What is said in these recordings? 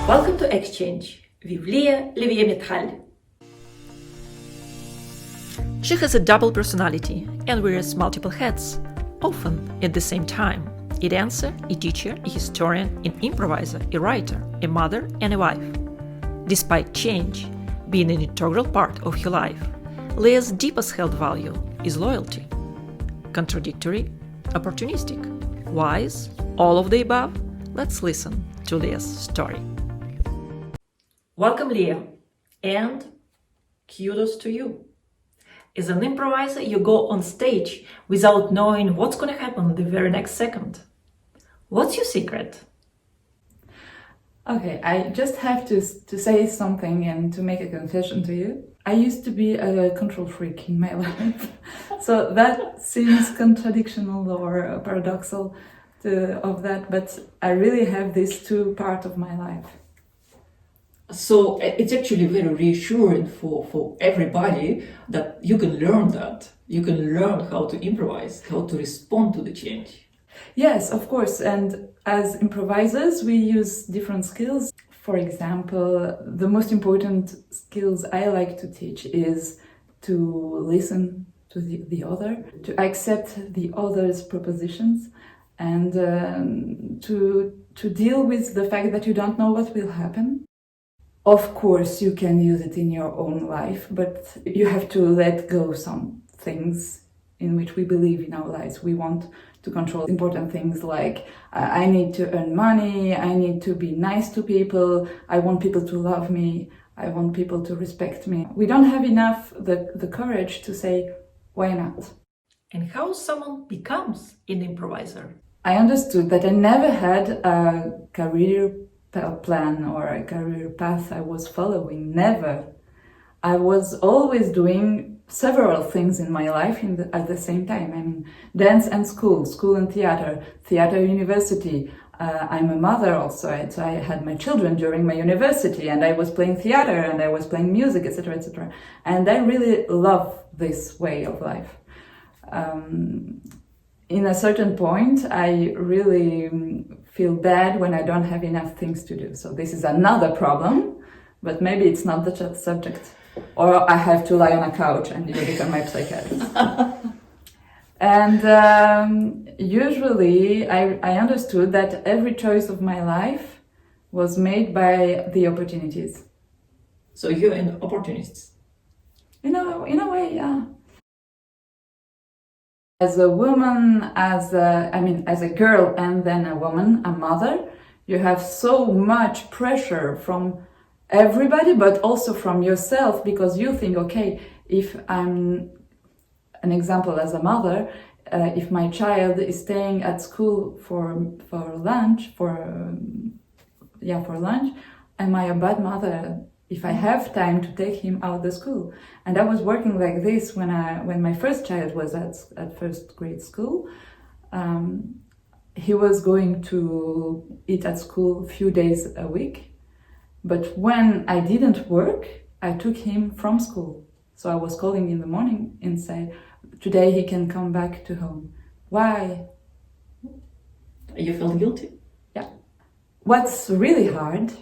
Welcome to Exchange with Lia Leveillé Mettral. She has a double personality and wears multiple hats, often at the same time. A dancer, a teacher, a historian, an improviser, a writer, a mother, and a wife. Despite change being an integral part of her life, Lia's deepest held value is loyalty. Contradictory, opportunistic, wise, all of the above? Let's listen to Lia's story. Welcome, Lia, and kudos to you. As an improviser, you go on stage without knowing what's going to happen the very next second. What's your secret? Okay, I just have to say something and to make a confession to you. I used to be a control freak in my life. So that seems contradictional or paradoxal of that, but I really have these two parts of my life. So it's actually very reassuring for everybody that you can learn that. You can learn how to improvise, how to respond to the change. Yes, of course. And as improvisers, we use different skills. For example, the most important skills I like to teach is to listen to the other, to accept the other's propositions, and to deal with the fact that you don't know what will happen. Of course, you can use it in your own life, but you have to let go some things in which we believe in our lives. We want to control important things like I need to earn money, I need to be nice to people, I want people to love me, I want people to respect me. We don't have enough the courage to say, why not? And how someone becomes an improviser? I understood that I never had a career plan or a career path I was following, never. I was always doing several things in my life at the same time. I mean, dance and school and theater university. I'm a mother also, so I had my children during my university, and I was playing theater and I was playing music, etc., etc. And I really love this way of life. In a certain point, I really feel bad when I don't have enough things to do. So this is another problem, but maybe it's not the subject. Or I have to lie on a couch and you become my psychiatrist. And usually I understood that every choice of my life was made by the opportunities. So you're an opportunist? In a way, yeah. As a woman, as a girl and then a woman, a mother, you have so much pressure from everybody, but also from yourself, because you think, okay, if I'm an example as a mother, if my child is staying at school for lunch, am I a bad mother if I have time to take him out of school? And I was working like this when my first child was at first grade school. He was going to eat at school a few days a week. But when I didn't work, I took him from school. So I was calling in the morning and say, today he can come back to home. Why? You felt guilty? Yeah. What's really hard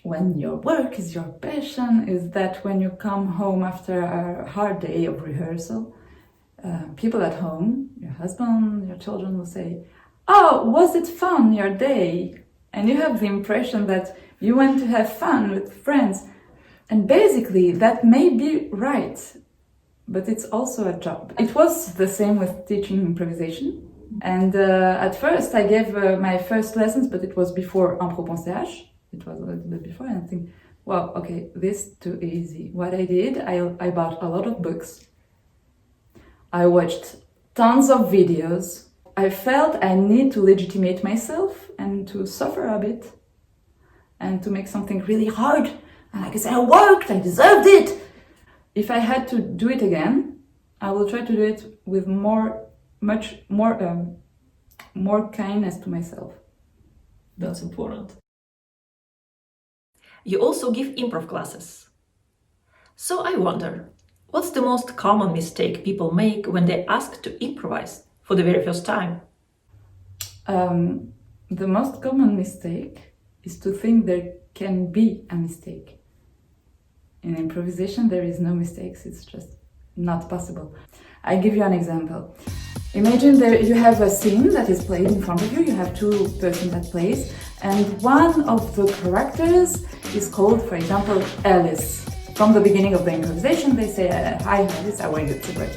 when your work is your passion is that when you come home after a hard day of rehearsal, people at home, your husband, your children will say, oh, was it fun, your day? And you have the impression that you went to have fun with friends. And basically, that may be right, but it's also a job. It was the same with teaching improvisation. And at first, I gave my first lessons, but it was before Improvisation. It was a little bit before, and I think, well, okay, this is too easy. What I did, I bought a lot of books. I watched tons of videos. I felt I need to legitimate myself and to suffer a bit and to make something really hard. And like I said, I worked, I deserved it. If I had to do it again, I will try to do it with much more kindness to myself. That's important. You also give improv classes. So I wonder, what's the most common mistake people make when they ask to improvise for the very first time? the most common mistake is to think there can be a mistake. In improvisation, there is no mistakes, it's just not possible. I give you an example. Imagine you have a scene that is played in front of you, you have two persons that plays, and one of the characters is called, for example, Alice. From the beginning of the improvisation, they say, "Hi Alice, how are you today?"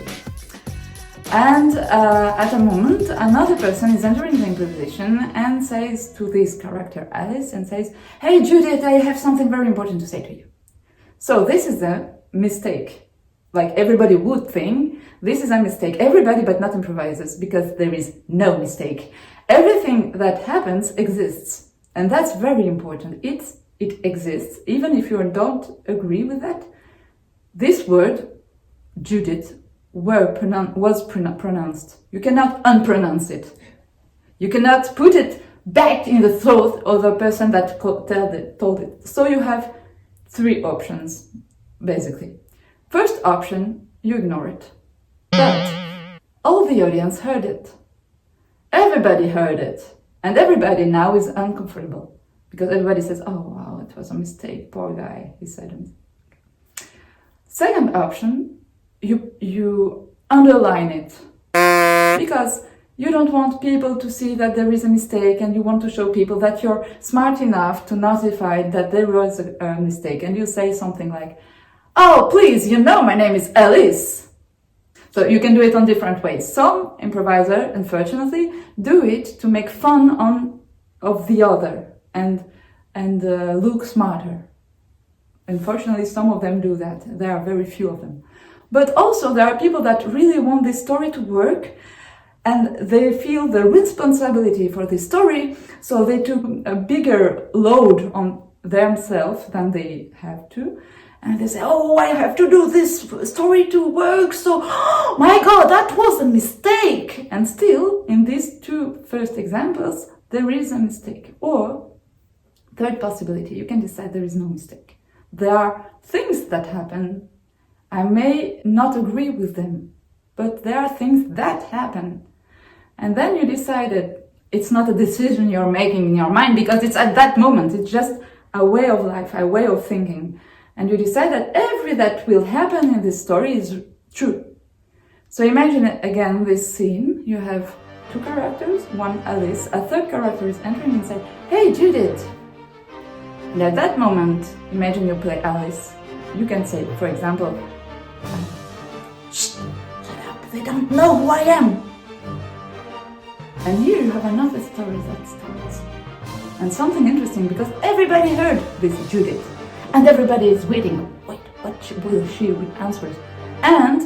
And at a moment, another person is entering the improvisation and says to this character Alice, and says, "Hey Judith, I have something very important to say to you." So this is a mistake. Like everybody would think, this is a mistake. Everybody but not improvisers, because there is no mistake. Everything that happens exists. And that's very important. It exists. Even if you don't agree with that, this word, Judith, was pronounced. You cannot unpronounce it. You cannot put it back in the throat of the person that told it. So you have three options, basically. First option, you ignore it. But all the audience heard it. Everybody heard it. And everybody now is uncomfortable. Because everybody says, "Oh wow, it was a mistake, poor guy, he said a mistake." Second option, you underline it. Because you don't want people to see that there is a mistake, and you want to show people that you're smart enough to notify that there was a mistake. And you say something like, "Oh, please, you know my name is Alice." So you can do it on different ways. Some improvisers, unfortunately, do it to make fun of the other and look smarter. Unfortunately, some of them do that. There are very few of them. But also there are people that really want this story to work, and they feel the responsibility for this story, so they took a bigger load on themselves than they have to. And they say, "Oh, I have to do this story to work, so, oh my God, that was a mistake." And still, in these two first examples, there is a mistake. Or, third possibility, you can decide there is no mistake. There are things that happen. I may not agree with them, but there are things that happen. And then you decided it's not a decision you're making in your mind, because it's at that moment, it's just a way of life, a way of thinking. And you decide that everything that will happen in this story is true. So imagine again this scene. You have two characters, one Alice, a third character is entering and say, "Hey Judith." And at that moment, imagine you play Alice. You can say, for example, "Shh, shut up, they don't know who I am." And here you have another story that starts. And something interesting, because everybody heard this Judith. And everybody is waiting. Wait, what will she answer? And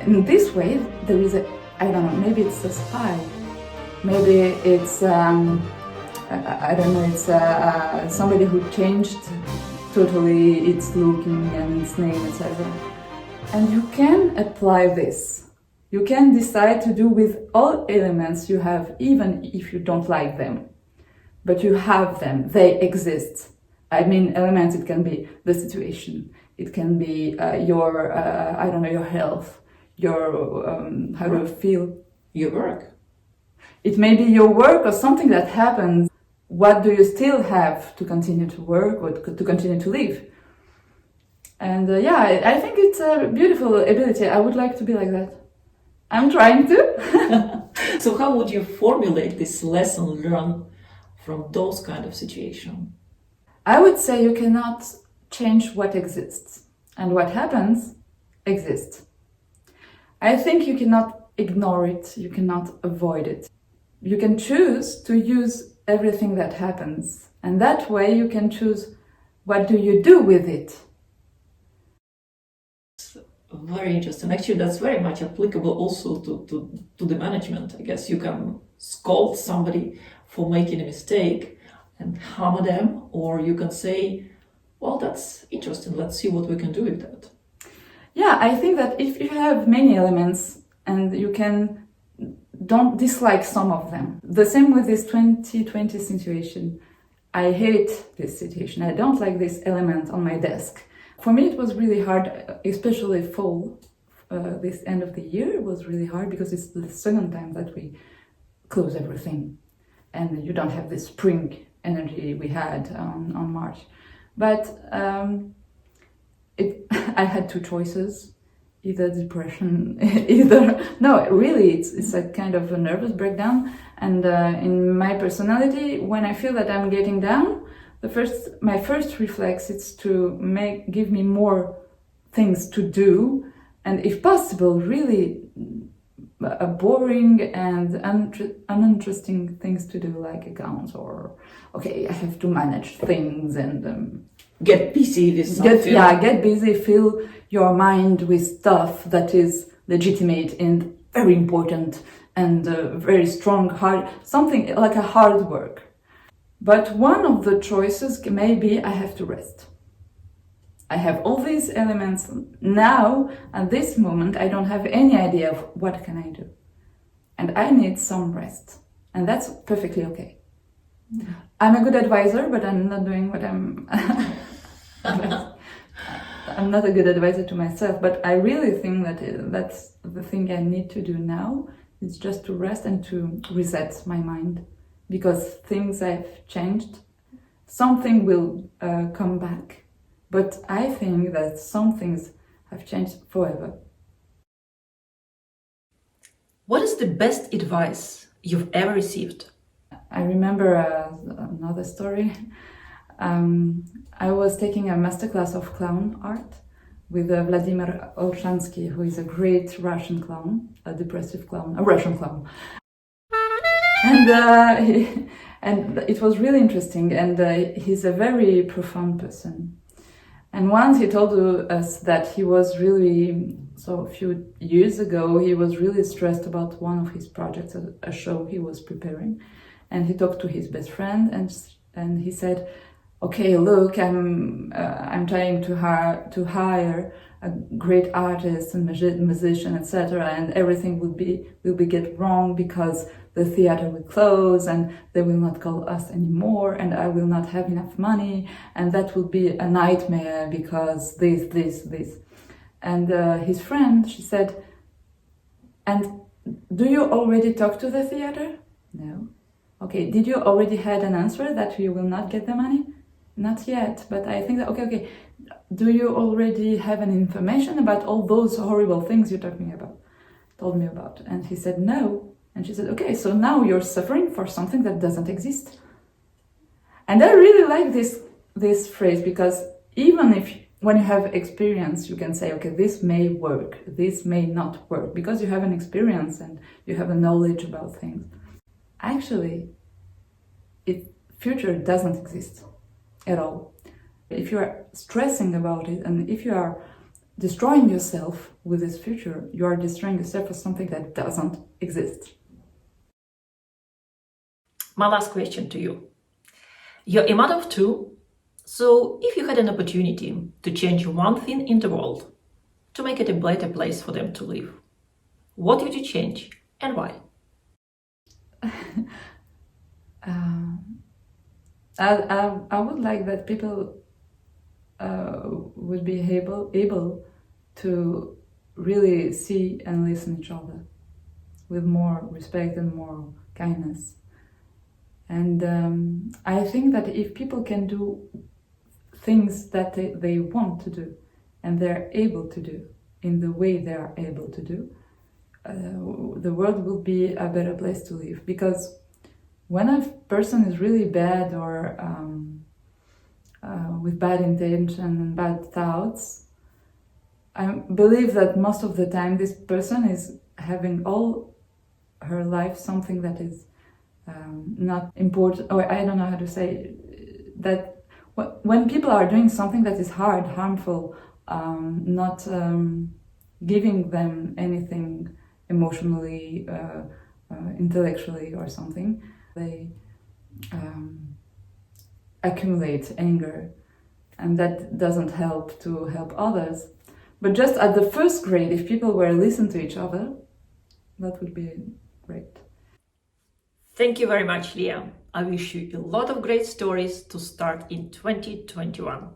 in this way, there is I don't know, maybe it's a spy. Maybe it's, I don't know, it's somebody who changed totally its looking and its name, etc. And you can apply this. You can decide to do with all elements you have, even if you don't like them. But you have them, they exist. I mean, elements, it can be the situation, it can be your, I don't know, your health, your, how do you feel? Your work. It may be your work or something that happens. What do you still have to continue to work or to continue to live? And I think it's a beautiful ability. I would like to be like that. I'm trying to. So how would you formulate this lesson learned from those kind of situations? I would say you cannot change what exists, and what happens exists. I think you cannot ignore it, you cannot avoid it. You can choose to use everything that happens, and that way you can choose what do you do with it. Very interesting. Actually, that's very much applicable also to the management. I guess you can scold somebody for making a mistake and hammer them, or you can say, well, that's interesting, let's see what we can do with that. Yeah, I think that if you have many elements and you don't dislike some of them. The same with this 2020 situation. I hate this situation. I don't like this element on my desk. For me, it was really hard, especially fall. This end of the year was really hard because it's the second time that we close everything. and you don't have this spring energy we had on March. But I had two choices, either depression, no, really, it's a kind of a nervous breakdown. And in my personality, when I feel that I'm getting down, my first reflex is to give me more things to do, and if possible, really boring and uninteresting things to do, like accounts, or okay, I have to manage things and get busy with something. Get busy, fill your mind with stuff that is legitimate and very important and very strong, hard, something like a hard work. But one of the choices may be I have to rest. I have all these elements now, at this moment, I don't have any idea of what can I do. And I need some rest. And that's perfectly okay. I'm a good advisor, but I'm not doing what I'm... I'm not a good advisor to myself, but I really think that that's the thing I need to do now, is just to rest and to reset my mind. Because things have changed. Something will come back. But I think that some things have changed forever. What is the best advice you've ever received? I remember another story. I was taking a masterclass of clown art with Vladimir Olshansky, who is a great Russian clown, a depressive clown, a Russian clown. And it was really interesting, and he's a very profound person. And once he told us that he was really, so a few years ago, he was really stressed about one of his projects, a show he was preparing. And he talked to his best friend, and he said, okay, look, I'm trying to hire a great artist and musician, etc., and everything will be get wrong because the theater will close and they will not call us anymore, and I will not have enough money, and that will be a nightmare because this. And his friend, she said, and do you already talk to the theater? No. Okay, did you already had an answer that you will not get the money? Not yet, but I think that, okay. Do you already have an information about all those horrible things you told me about? And he said, no. And she said, okay, so now you're suffering for something that doesn't exist. And I really like this phrase, because even when you have experience, you can say, okay, this may work, this may not work, because you have an experience and you have a knowledge about things. Actually, future doesn't exist at all. If you are stressing about it, and if you are destroying yourself with this future, you are destroying yourself for something that doesn't exist. My last question to you. You're a mother of two, so if you had an opportunity to change one thing in the world, to make it a better place for them to live, what would you change and why? I would like that people would be able to really see and listen to each other with more respect and more kindness. And I think that if people can do things that they want to do and they're able to do in the way they are able to do, the world will be a better place to live. Because when a person is really bad or with bad intention and bad thoughts, I believe that most of the time this person is having all her life something that is not important, or I don't know how to say that. When people are doing something that is harmful, not giving them anything emotionally, intellectually or something, they accumulate anger, and that doesn't help to help others. But just at the first grade, if people were listen to each other, that would be great. Thank you very much, Lia. I wish you a lot of great stories to start in 2021.